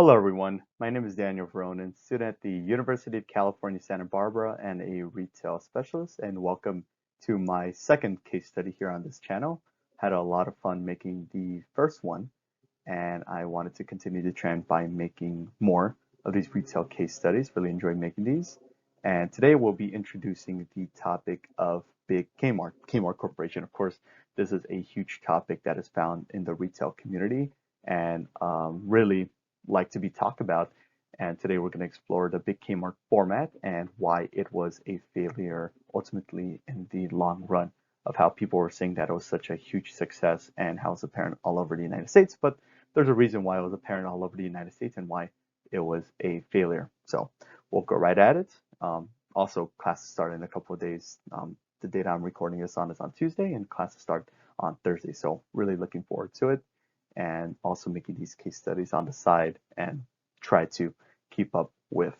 Hello, everyone. My name is Daniel Veronin, student at the University of California, Santa Barbara, and a retail specialist. And welcome to my second case study here on this channel. Had a lot of fun making the first one, and I wanted to continue the trend by making more of these retail case studies. Really enjoyed making these. And today we'll be introducing the topic of Big Kmart, Kmart Corporation. Of course, this is a huge topic that is found in the retail community and really like to be talked about. And today we're going to explore the Big Kmart format and why it was a failure ultimately in the long run of how people were saying that it was such a huge success and how it's apparent all over the United States. But there's a reason why it was apparent all over the United States and why it was a failure. So we'll go right at it. Also, classes start in a couple of days. The date I'm recording this on is on Tuesday, and classes start on Thursday. So really looking forward to it, and also making these case studies on the side and try to keep up with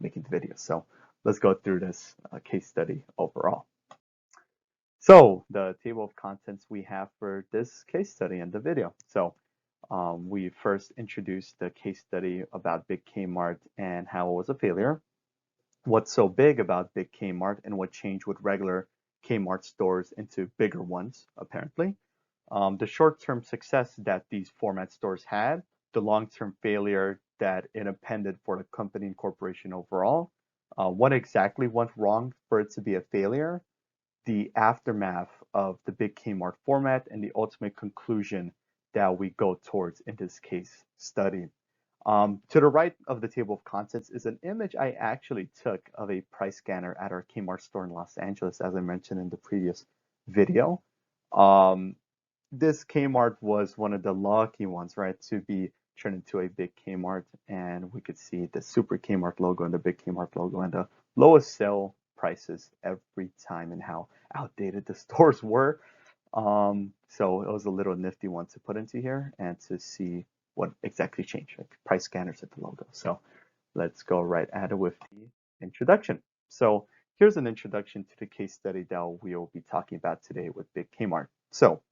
making the videos. So let's go through this case study overall. So the table of contents we have for this case study and the video. So we first introduced the case study about Big Kmart and how it was a failure. What's so big about Big Kmart and what changed with regular Kmart stores into bigger ones, apparently. The short-term success that these format stores had, the long-term failure that it impended for the company and corporation overall. What exactly went wrong for it to be a failure? The aftermath of the Big Kmart format and the ultimate conclusion that we go towards in this case study. To the right of the table of contents is an image I actually took of a price scanner at our Kmart store in Los Angeles, as I mentioned in the previous video. Um, this Kmart was one of the lucky ones, right, to be turned into a Big Kmart, and we could see the Super Kmart logo and the Big Kmart logo and the lowest sale prices every time and how outdated the stores were. So it was a little nifty one to put into here and to see what exactly changed, like price scanners at the logo. So let's go right at it with the introduction. So here's an introduction to the case study that we'll be talking about today with Big Kmart. So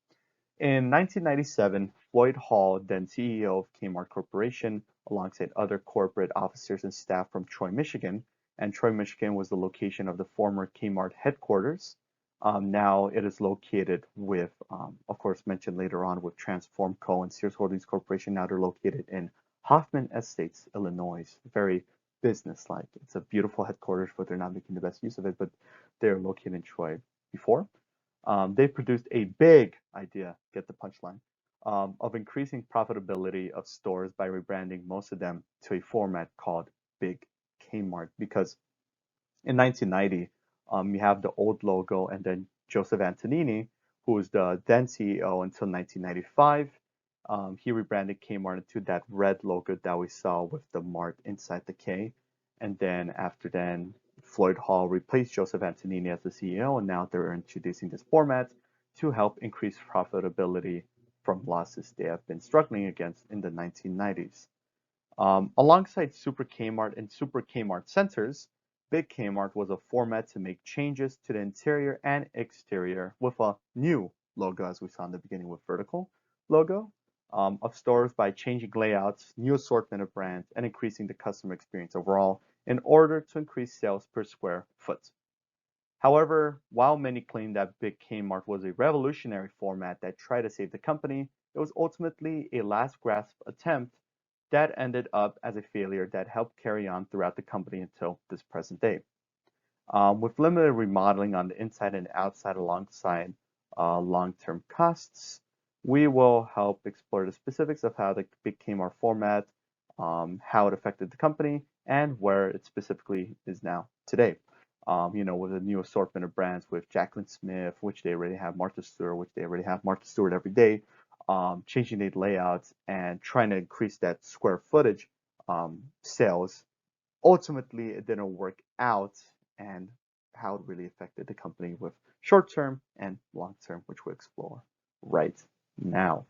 in 1997, Floyd Hall, then CEO of Kmart Corporation, alongside other corporate officers and staff from Troy, Michigan, and Troy, Michigan was the location of the former Kmart headquarters. Now it is located with, of course, mentioned later on with Transform Co. and Sears Holdings Corporation. Now they're located in Hoffman Estates, Illinois. Very business-like. It's a beautiful headquarters, but they're not making the best use of it. But they're located in Troy before. They produced a big idea, get the punchline, of increasing profitability of stores by rebranding most of them to a format called Big Kmart. Because in 1990, you have the old logo and then Joseph Antonini, who was the then CEO until 1995. He rebranded Kmart into that red logo that we saw with the Mart inside the K. And then after then, Floyd Hall replaced Joseph Antonini as the CEO, and now they're introducing this format to help increase profitability from losses they have been struggling against in the 1990s. Alongside Super Kmart and Super Kmart centers, Big Kmart was a format to make changes to the interior and exterior with a new logo, as we saw in the beginning with vertical logo, of stores by changing layouts, new assortment of brands, and increasing the customer experience overall in order to increase sales per square foot. However, while many claim that Big Kmart was a revolutionary format that tried to save the company, it was ultimately a last gasp attempt that ended up as a failure that helped carry on throughout the company until this present day. With limited remodeling on the inside and outside alongside long-term costs, we will help explore the specifics of how the Big Kmart format, how it affected the company, and where it specifically is now today. With a new assortment of brands with Jaclyn Smith, which they already have, Martha Stewart, which they already have Martha Stewart every day, changing the layouts and trying to increase that square footage sales. Ultimately, it didn't work out, and how it really affected the company with short term and long term, which we'll explore right now.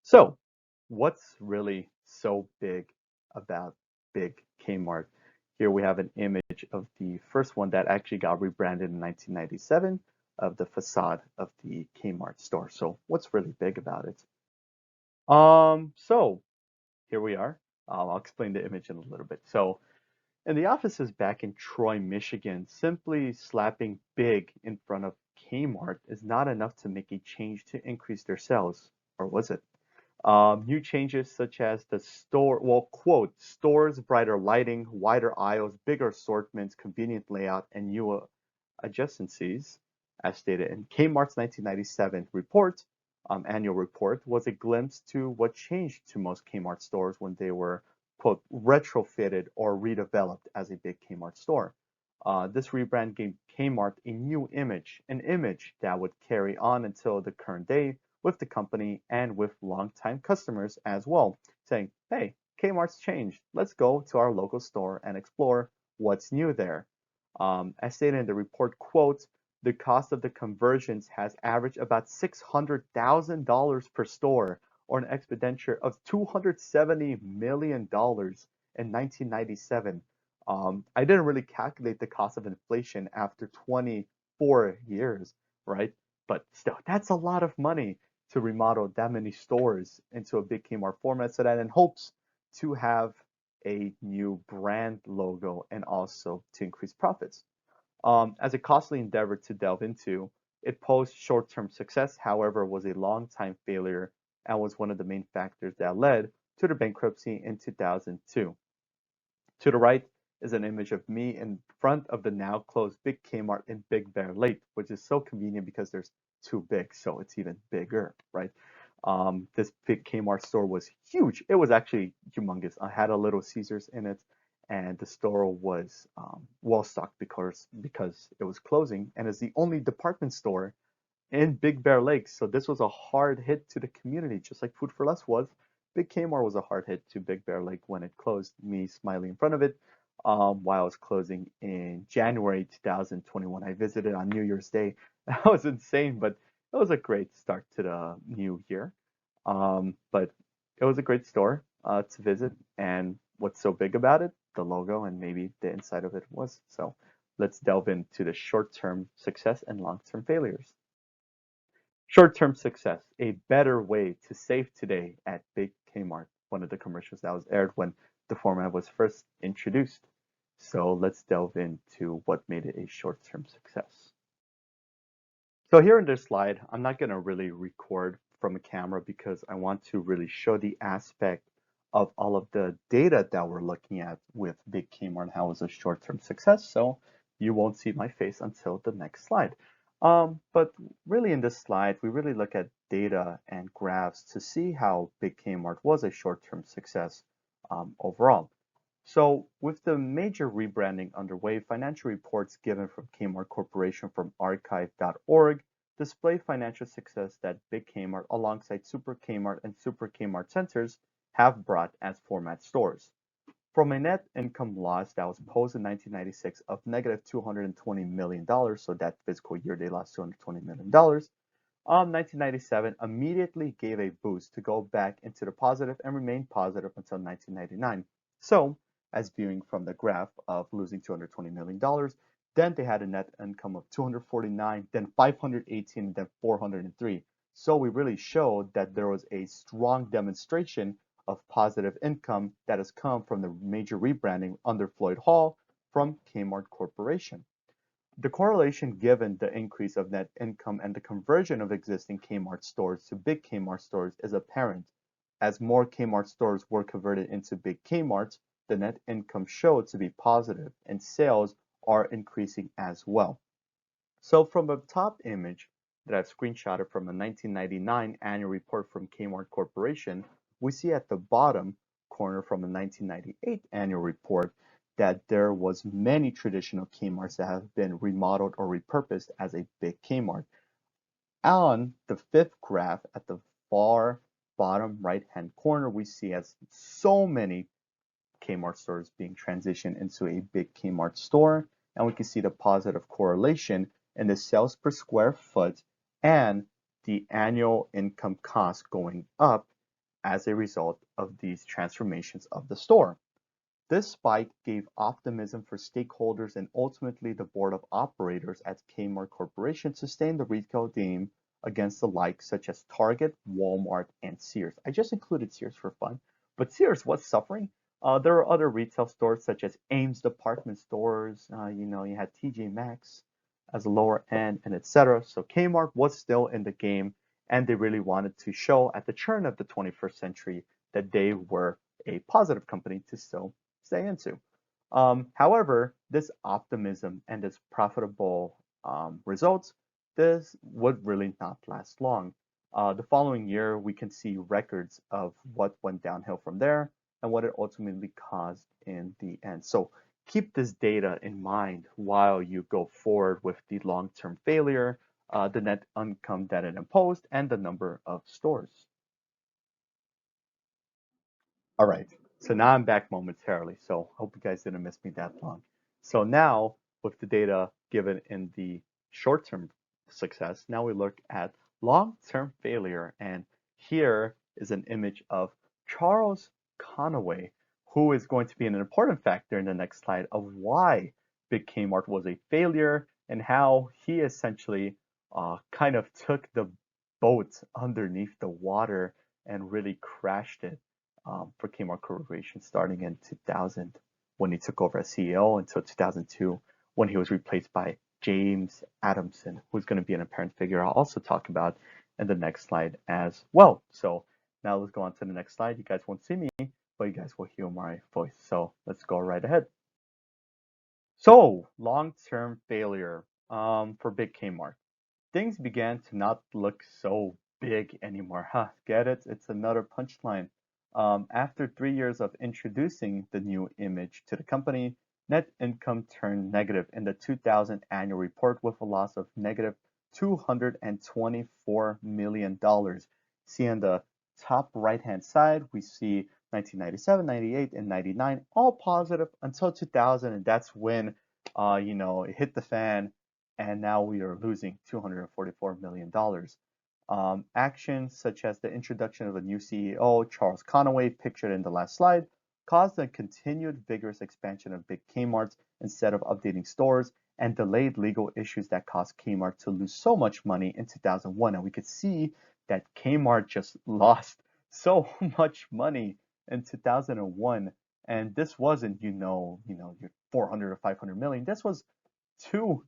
So, what's really so big about Big Kmart? Here we have an image of the first one that actually got rebranded in 1997 of the facade of the Kmart store. So, what's really big about it? So here we are. I'll explain the image in a little bit. So in the offices back in Troy, Michigan, simply slapping big in front of Kmart is not enough to make a change to increase their sales, or was it? New changes such as the store, well, quote, stores, brighter lighting, wider aisles, bigger assortments, convenient layout, and new adjacencies, as stated in Kmart's 1997 report, annual report, was a glimpse to what changed to most Kmart stores when they were, quote, retrofitted or redeveloped as a big Kmart store. This rebrand gave Kmart a new image, an image that would carry on until the current day with the company and with longtime customers as well, saying, hey, Kmart's changed. Let's go to our local store and explore what's new there. As stated in the report, quote, the cost of the conversions has averaged about $600,000 per store, or an expenditure of $270 million in 1997. I didn't really calculate the cost of inflation after 24 years, right? But still, that's a lot of money to remodel that many stores into a big Kmart format, so that in hopes to have a new brand logo and also to increase profits. As a costly endeavor to delve into, it posed short-term success, however, was a long-time failure and was one of the main factors that led to the bankruptcy in 2002. To the right is an image of me in front of the now closed Big Kmart in Big Bear Lake, which is so convenient because there's two big, so it's even bigger, right? This Big Kmart store was huge. It was actually humongous. I had a Little Caesars in it, and the store was well stocked because it was closing, and it's the only department store in Big Bear Lake. So this was a hard hit to the community, just like Food for Less was. Big Kmart was a hard hit to Big Bear Lake when it closed, me smiling in front of it while it was closing in January 2021. I visited on New Year's Day. That was insane, but it was a great start to the new year. But it was a great store to visit. And what's so big about it? The logo and maybe the inside of it was. So let's delve into the short-term success and long-term failures. Short-term success, a better way to save today at Big Kmart, one of the commercials that was aired when the format was first introduced. So let's delve into what made it a short-term success. So here in this slide, I'm not going to really record from a camera because I want to really show the aspect of all of the data that we're looking at with Big Kmart and how it was a short-term success. So you won't see my face until the next slide. But really in this slide, we really look at data and graphs to see how Big Kmart was a short-term success overall. So with the major rebranding underway, financial reports given from Kmart Corporation from archive.org display financial success that Big Kmart alongside Super Kmart and Super Kmart centers have brought as format stores. From a net income loss that was posed in 1996 of negative $220 million, so that fiscal year they lost $220 million, 1997 immediately gave a boost to go back into the positive and remain positive until 1999. So, as viewing from the graph of losing $220 million, then they had a net income of 249, then 518, then 403. So we really showed that there was a strong demonstration of positive income that has come from the major rebranding under Floyd Hall from Kmart Corporation. The correlation given the increase of net income and the conversion of existing Kmart stores to Big Kmart stores is apparent. As more Kmart stores were converted into Big Kmarts, the net income showed to be positive and sales are increasing as well. So from the top image that I've screenshotted from a 1999 annual report from Kmart Corporation, we see at the bottom corner from a 1998 annual report that there was many traditional Kmarts that have been remodeled or repurposed as a Big Kmart. On the fifth graph at the far bottom right hand corner, we see as so many Kmart stores being transitioned into a Big Kmart store, and we can see the positive correlation in the sales per square foot and the annual income cost going up as a result of these transformations of the store. This spike gave optimism for stakeholders and ultimately the board of operators at Kmart Corporation to sustain the retail theme against the likes such as Target, Walmart, and Sears. I just included Sears for fun, But Sears was suffering. There were other retail stores such as Ames department stores. You had TJ Maxx as a lower end, and etc. So Kmart was still in the game, and they really wanted to show at the turn of the 21st century that they were a positive company to still stay into. However, this optimism and this profitable results, this would really not last long. The following year, we can see records of what went downhill from there and what it ultimately caused in the end. So keep this data in mind while you go forward with the long-term failure, the net income that it imposed, and the number of stores. All right, so now I'm back momentarily. So hope you guys didn't miss me that long. So now with the data given in the short-term success, now we look at long-term failure. And here is an image of Charles Conaway, who is going to be an important factor in the next slide of why Big Kmart was a failure and how he essentially kind of took the boat underneath the water and really crashed it for Kmart Corporation starting in 2000 when he took over as CEO until 2002 when he was replaced by James Adamson, who's going to be an apparent figure I'll also talk about in the next slide as well. So now let's go on to the next slide. You guys won't see me, but you guys will hear my voice. So let's go right ahead. So long-term failure for Big Kmart. Things began to not look so big anymore. Huh, get it? It's another punchline. After 3 years of introducing the new image to the company, net income turned negative in the 2000 annual report with a loss of negative $224 million. See on the top right-hand side, we see 1997, 98, and 99, all positive until 2000, and that's when, it hit the fan and now we are losing $244 million. Actions such as the introduction of a new CEO, Charles Conaway, pictured in the last slide, caused a continued vigorous expansion of Big Kmart instead of updating stores and delayed legal issues that caused Kmart to lose so much money in 2001. And we could see that Kmart just lost so much money in 2001. And this wasn't, your 400 or 500 million. This was two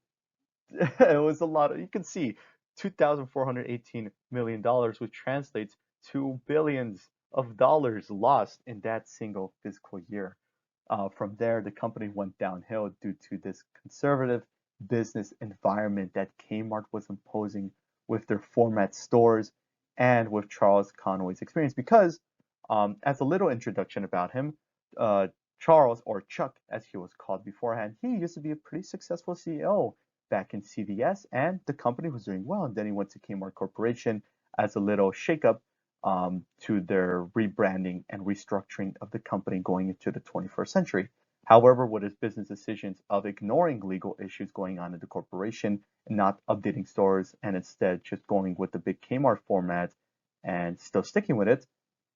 it was a lot. You can see $2,418 million, which translates to billions of dollars lost in that single fiscal year. From there, the company went downhill due to this conservative business environment that Kmart was imposing with their format stores and with Charles Conway's experience. Because, as a little introduction about him, Charles, or Chuck as he was called beforehand, he used to be a pretty successful CEO back in CVS, and the company was doing well. And then he went to Kmart Corporation as a little shakeup to their rebranding and restructuring of the company going into the 21st century. However, with his business decisions of ignoring legal issues going on in the corporation and not updating stores and instead just going with the Big Kmart format and still sticking with it,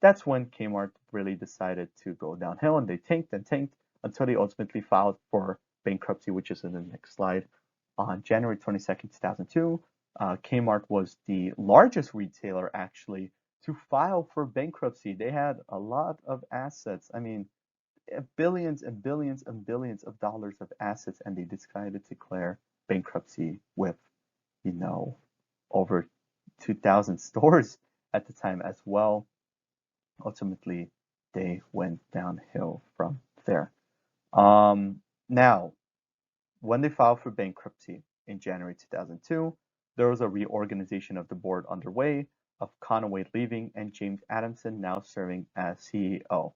that's when Kmart really decided to go downhill, and they tanked and tanked until they ultimately filed for bankruptcy, which is in the next slide. On January 22nd, 2002, Kmart was the largest retailer actually to file for bankruptcy. They had a lot of assets. I mean, billions and billions and billions of dollars of assets, and they decided to declare bankruptcy with, over 2,000 stores at the time as well. Ultimately, they went downhill from there. Now, when they filed for bankruptcy in January 2002, there was a reorganization of the board underway, of Conaway leaving and James Adamson now serving as CEO.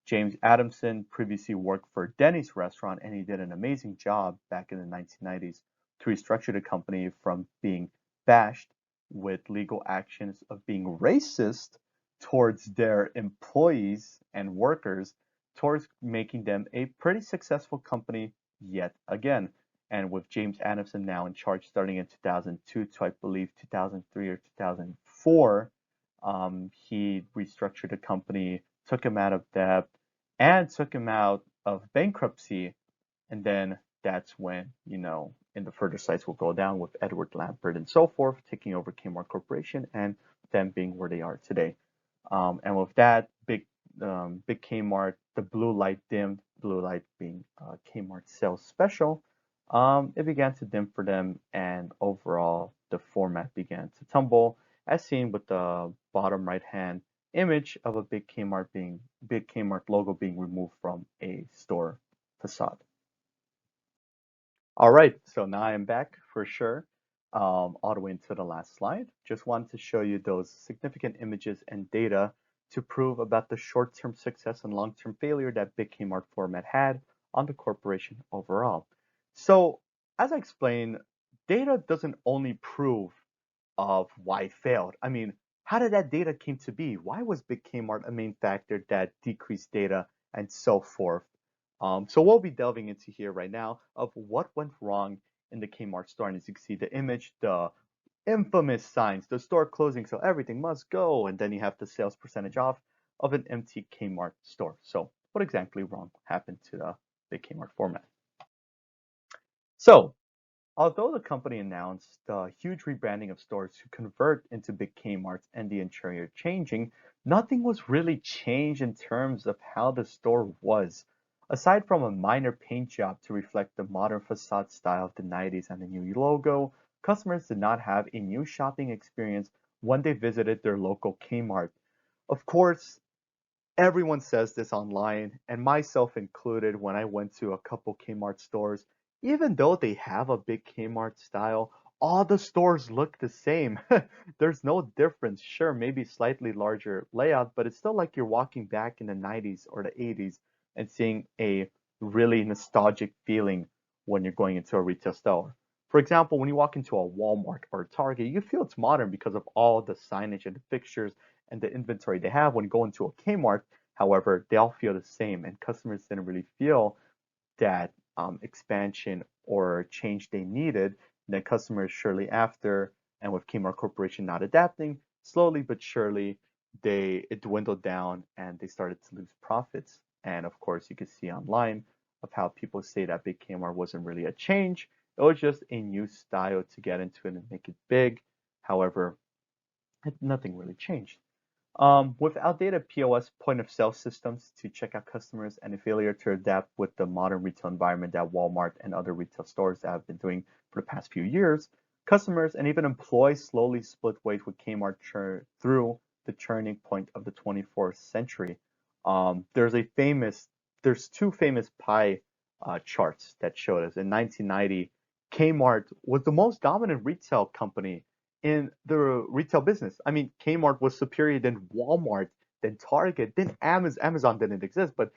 James Adamson previously worked for Denny's restaurant, and he did an amazing job back in the 1990s to restructure the company from being bashed with legal actions of being racist towards their employees and workers towards making them a pretty successful company yet again. And with James Adamson now in charge starting in 2002 to, I believe, 2003 or 2004, he restructured the company, took him out of debt, and took him out of bankruptcy. And then that's when, in the further sites will go down with Edward Lampert and so forth, taking over Kmart Corporation and them being where they are today. And with that, Big Big Kmart, the blue light dimmed, blue light being Kmart sales special, it began to dim for them, and overall the format began to tumble, as seen with the bottom right hand image of a Big Kmart logo being removed from a store facade. All right, so now I am back for sure, all the way into the last slide. Just wanted to show you those significant images and data to prove about the short-term success and long-term failure that Big Kmart format had on the corporation overall. So, as I explained, data doesn't only prove of why it failed. I mean, how did that data came to be? Why was Big Kmart a main factor that decreased data and so forth? So we'll be delving into here right now of what went wrong in the Kmart store. And as you can see the image, the infamous signs, the store closing, so everything must go. And then you have the sales percentage off of an empty Kmart store. So what exactly wrong happened to the Big Kmart format? So although the company announced the huge rebranding of stores to convert into Big Kmarts and the interior changing, nothing was really changed in terms of how the store was. Aside from a minor paint job to reflect the modern facade style of the 90s and the new logo, customers did not have a new shopping experience when they visited their local Kmart. Of course, everyone says this online, and myself included when I went to a couple Kmart stores. Even though they have a big Kmart style, all the stores look the same. There's no difference. Sure, maybe slightly larger layout, but it's still like you're walking back in the 90s or the 80s and seeing a really nostalgic feeling when you're going into a retail store. For example, when you walk into a Walmart or a Target, you feel it's modern because of all the signage and the fixtures and the inventory they have. When you go into a Kmart, however, they all feel the same, and customers didn't really feel that expansion or change they needed. And then customers surely after, and with Kmart Corporation not adapting, slowly but surely, it dwindled down and they started to lose profits. And of course, you can see online of how people say that Big Kmart wasn't really a change. It was just a new style to get into it and make it big. However, nothing really changed. With outdated POS point of sale systems to check out customers and a failure to adapt with the modern retail environment that Walmart and other retail stores have been doing for the past few years, customers and even employees slowly split ways with Kmart through the turning point of the 24th century. There's two famous pie charts that showed us. In 1990, Kmart was the most dominant retail company in the retail business. I mean, Kmart was superior than Walmart, than Target, then Amazon. Amazon didn't exist, but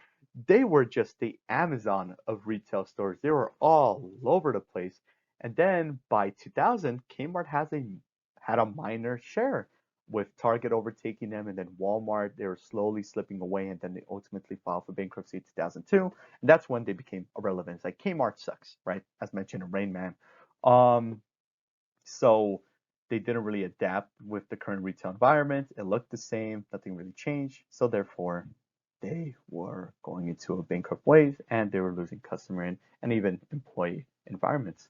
they were just the Amazon of retail stores. They were all over the place. And then by 2000, Kmart had a minor share with Target overtaking them, and then Walmart, they were slowly slipping away, and then they ultimately filed for bankruptcy in 2002. And that's when they became irrelevant. It's like Kmart sucks, right? As mentioned in Rain Man. Um, so they didn't really adapt with the current retail environment. It looked the same, nothing really changed. So therefore, they were going into a bankrupt ways and they were losing customer and even employee environments.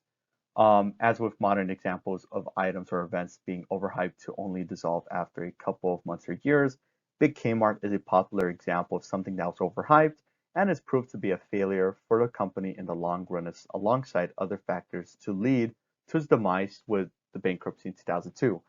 As with modern examples of items or events being overhyped to only dissolve after a couple of months or years, Big Kmart is a popular example of something that was overhyped and has proved to be a failure for the company in the long run, alongside other factors to lead to its demise with the bankruptcy in 2002.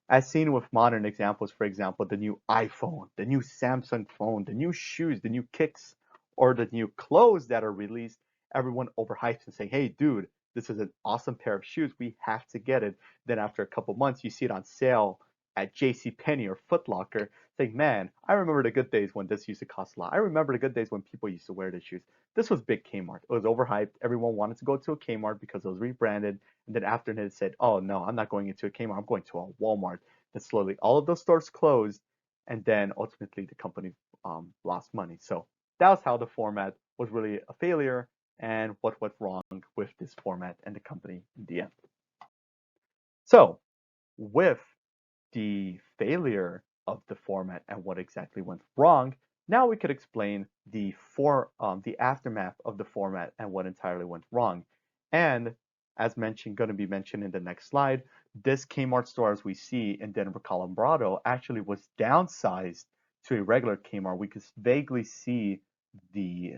As seen with modern examples, for example, the new iPhone, the new Samsung phone, the new shoes, the new kicks, or the new clothes that are released, everyone overhypes and saying, hey, dude, this is an awesome pair of shoes. We have to get it. Then after a couple months, you see it on sale at JCPenney or Foot Locker. Saying, man, I remember the good days when this used to cost a lot. I remember the good days when people used to wear these shoes. This was Big Kmart. It was overhyped. Everyone wanted to go to a Kmart because it was rebranded. And then after it said, oh no, I'm not going into a Kmart. I'm going to a Walmart. Then slowly all of those stores closed. And then ultimately the company lost money. So that was how the format was really a failure and what went wrong with this format and the company in the end. So, with the failure of the format and what exactly went wrong, now we could explain the aftermath of the format and what entirely went wrong. And as mentioned, going to be mentioned in the next slide, this Kmart store, as we see in Denver, Colorado, actually was downsized to a regular Kmart, we could vaguely see the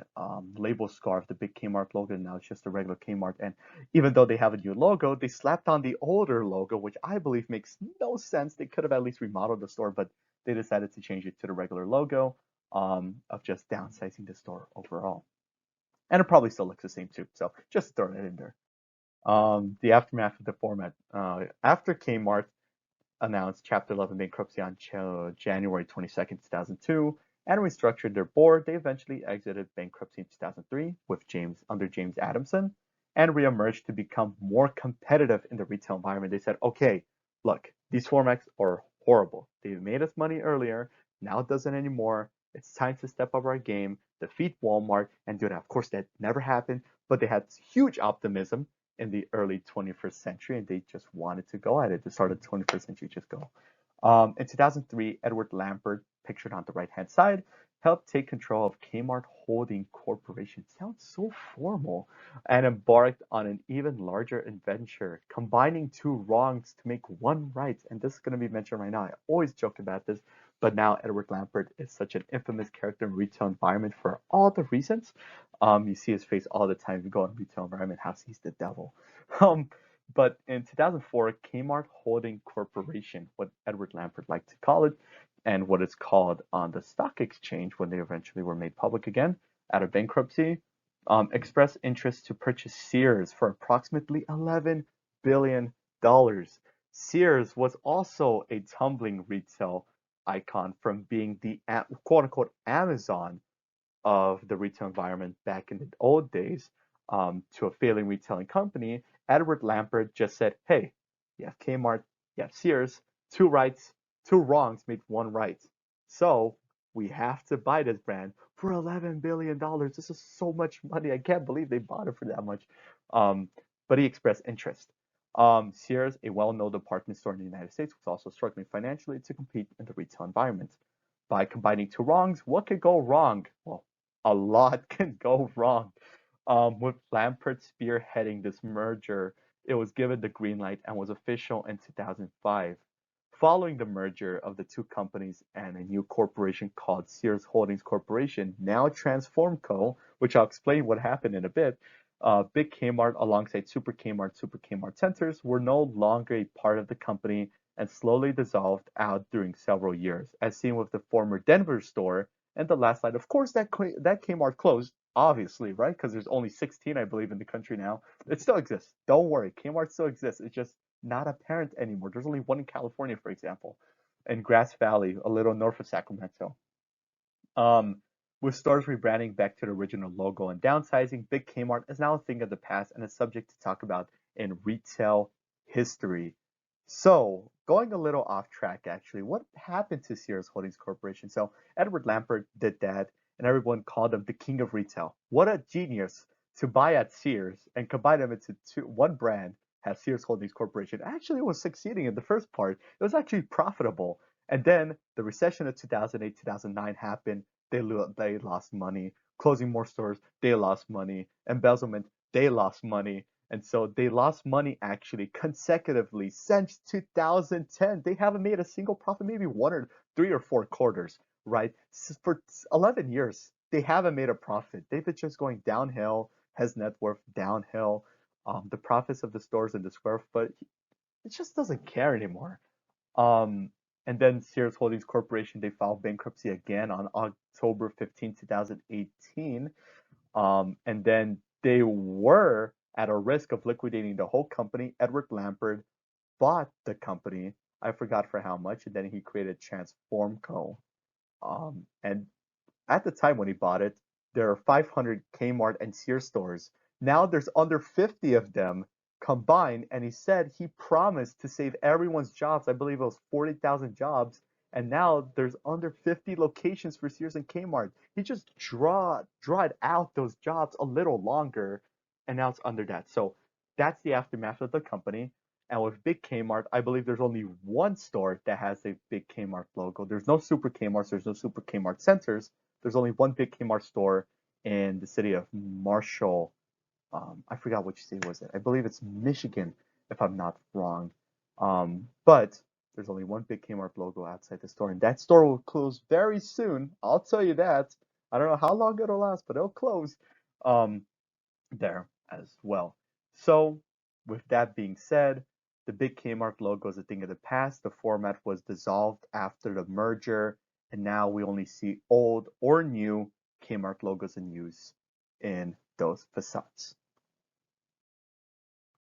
label scarf, the Big Kmart logo. Now it's just a regular Kmart. And even though they have a new logo, they slapped on the older logo, which I believe makes no sense. They could have at least remodeled the store, but they decided to change it to the regular logo of just downsizing the store overall. And it probably still looks the same too. So just throw it in there. The aftermath of the format. After Kmart announced Chapter 11 bankruptcy on January 22nd, 2002, and restructured their board, they eventually exited bankruptcy in 2003 with James Adamson, and reemerged to become more competitive in the retail environment. They said, okay, look, these formats are horrible. They made us money earlier, now it doesn't anymore. It's time to step up our game, defeat Walmart, and do that. Of course, that never happened, but they had huge optimism in the early 21st century, and they just wanted to go at it. The start of the 21st century, just go. In 2003, Edward Lampert, pictured on the right-hand side, helped take control of Kmart Holding Corporation. Sounds so formal. And embarked on an even larger adventure, combining two wrongs to make one right. And this is going to be mentioned right now. I always joke about this, but now Edward Lampert is such an infamous character in retail environment for all the reasons. You see his face all the time if you go in retail environment, how he's the devil. Um, but in 2004, Kmart Holding Corporation, what Edward Lampert liked to call it, and what it's called on the stock exchange when they eventually were made public again out of bankruptcy, expressed interest to purchase Sears for approximately $11 billion. Sears was also a tumbling retail icon from being the quote unquote Amazon of the retail environment back in the old days to a failing retailing company. Edward Lampert just said, hey, you have Kmart, you have Sears, two rights, two wrongs make one right. So we have to buy this brand for $11 billion. This is so much money. I can't believe they bought it for that much. But he expressed interest. Sears, a well-known department store in the United States, was also struggling financially to compete in the retail environment. By combining two wrongs, what could go wrong? Well, a lot can go wrong. With Lampert spearheading this merger, it was given the green light and was official in 2005. Following the merger of the two companies and a new corporation called Sears Holdings Corporation, now Transform Co., which I'll explain what happened in a bit, Big Kmart alongside Super Kmart Centers were no longer a part of the company and slowly dissolved out during several years, as seen with the former Denver store and the last slide. Of course, that Kmart closed, obviously, right? Because there's only 16, I believe, in the country now. It still exists. Don't worry, Kmart still exists. It's just not apparent anymore. There's only one in California, for example, in Grass Valley, a little north of Sacramento. Um, with stores rebranding back to the original logo and downsizing, Big Kmart is now a thing of the past and a subject to talk about in retail history. So, going a little off track, actually, what happened to Sears Holdings Corporation? So, Edward Lampert did that, and everyone called him the king of retail. What a genius to buy at Sears and combine them into one brand, have Sears Holdings Corporation. Actually, it was succeeding in the first part. It was actually profitable. And then the recession of 2008, 2009 happened. They lost money. Closing more stores, they lost money. Embezzlement, they lost money. And so they lost money actually consecutively since 2010. They haven't made a single profit, maybe one or three or four quarters, right? For 11 years, they haven't made a profit. They've been just going downhill, has net worth downhill. The profits of the stores and the square foot, it just doesn't care anymore. Um, and then Sears Holdings Corporation, they filed bankruptcy again on October 15, 2018. And then they were at a risk of liquidating the whole company. Edward Lampert bought the company. I forgot for how much, and then he created Transform Co. And at the time when he bought it, there are 500 Kmart and Sears stores. Now there's under 50 of them combined, and he said he promised to save everyone's jobs. I believe it was 40,000 jobs, and now there's under 50 locations for Sears and Kmart. He just dried out those jobs a little longer, and now it's under that. So that's the aftermath of the company. And with Big Kmart, I believe there's only one store that has a Big Kmart logo. There's no Super Kmarts, there's no Super Kmart centers. There's only one Big Kmart store in the city of Marshall. I forgot which city was it. I believe it's Michigan, if I'm not wrong. But There's only one Big Kmart logo outside the store, and that store will close very soon. I'll tell you that. I don't know how long it'll last, but it'll close um, there as well. So, with that being said, the Big Kmart logo is a thing of the past. The format was dissolved after the merger, and now we only see old or new Kmart logos in use in those facades.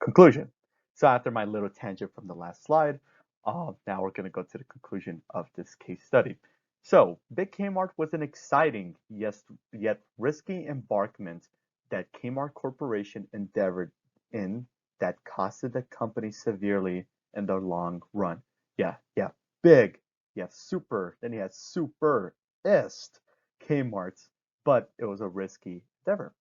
Conclusion. So after my little tangent from the last slide, now we're going to go to the conclusion of this case study. So Big Kmart was an exciting, yes, yet risky embarkment that Kmart Corporation endeavored in that costed the company severely in the long run. Yeah, big, yeah, super, then he has superest Kmart's, but it was a risky endeavor.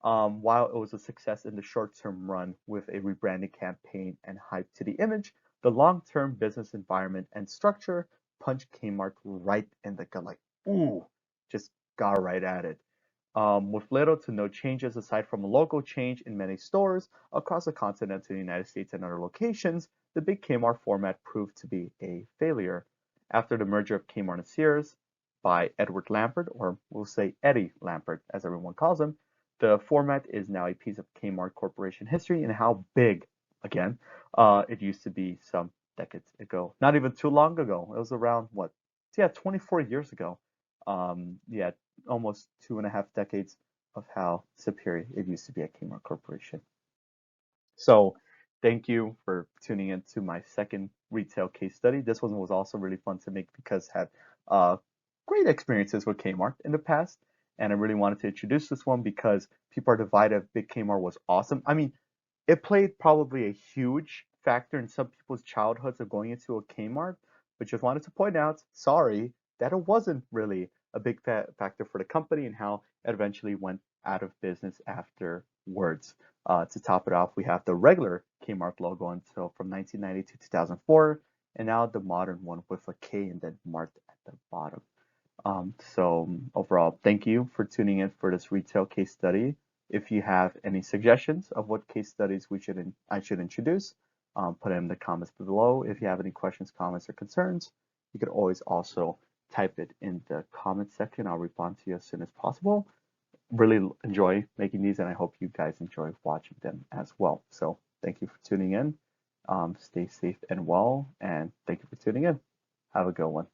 While it was a success in the short-term run with a rebranding campaign and hype to the image, the long-term business environment and structure punched Kmart right in the gut, like, ooh, just got right at it. With little to no changes aside from a logo change in many stores across the continental United States and other locations, the Big Kmart format proved to be a failure. After the merger of Kmart and Sears by Edward Lampert, or we'll say Eddie Lampert, as everyone calls him, the format is now a piece of Kmart Corporation history and how big, again, it used to be some decades ago. Not even too long ago. It was around what? Yeah, 24 years ago. Yeah, almost 2.5 decades of how superior it used to be at Kmart Corporation. So thank you for tuning in to my second retail case study. This one was also really fun to make because I had uh, great experiences with Kmart in the past. And I really wanted to introduce this one because people are divided. Big Kmart was awesome. I mean, it played probably a huge factor in some people's childhoods of going into a Kmart, but just wanted to point out, sorry, that it wasn't really a big factor for the company and how it eventually went out of business afterwards. To top it off, we have the regular Kmart logo until from 1990 to 2004, and now the modern one with a K and then Mart at the bottom. So overall, thank you for tuning in for this retail case study. If you have any suggestions of what case studies I should introduce, put it in the comments below. If you have any questions, comments, or concerns, you could always also type it in the comment section. I'll respond to you as soon as possible. Really enjoy making these, and I hope you guys enjoy watching them as well. So thank you for tuning in. Stay safe and well, and thank you for tuning in. Have a good one.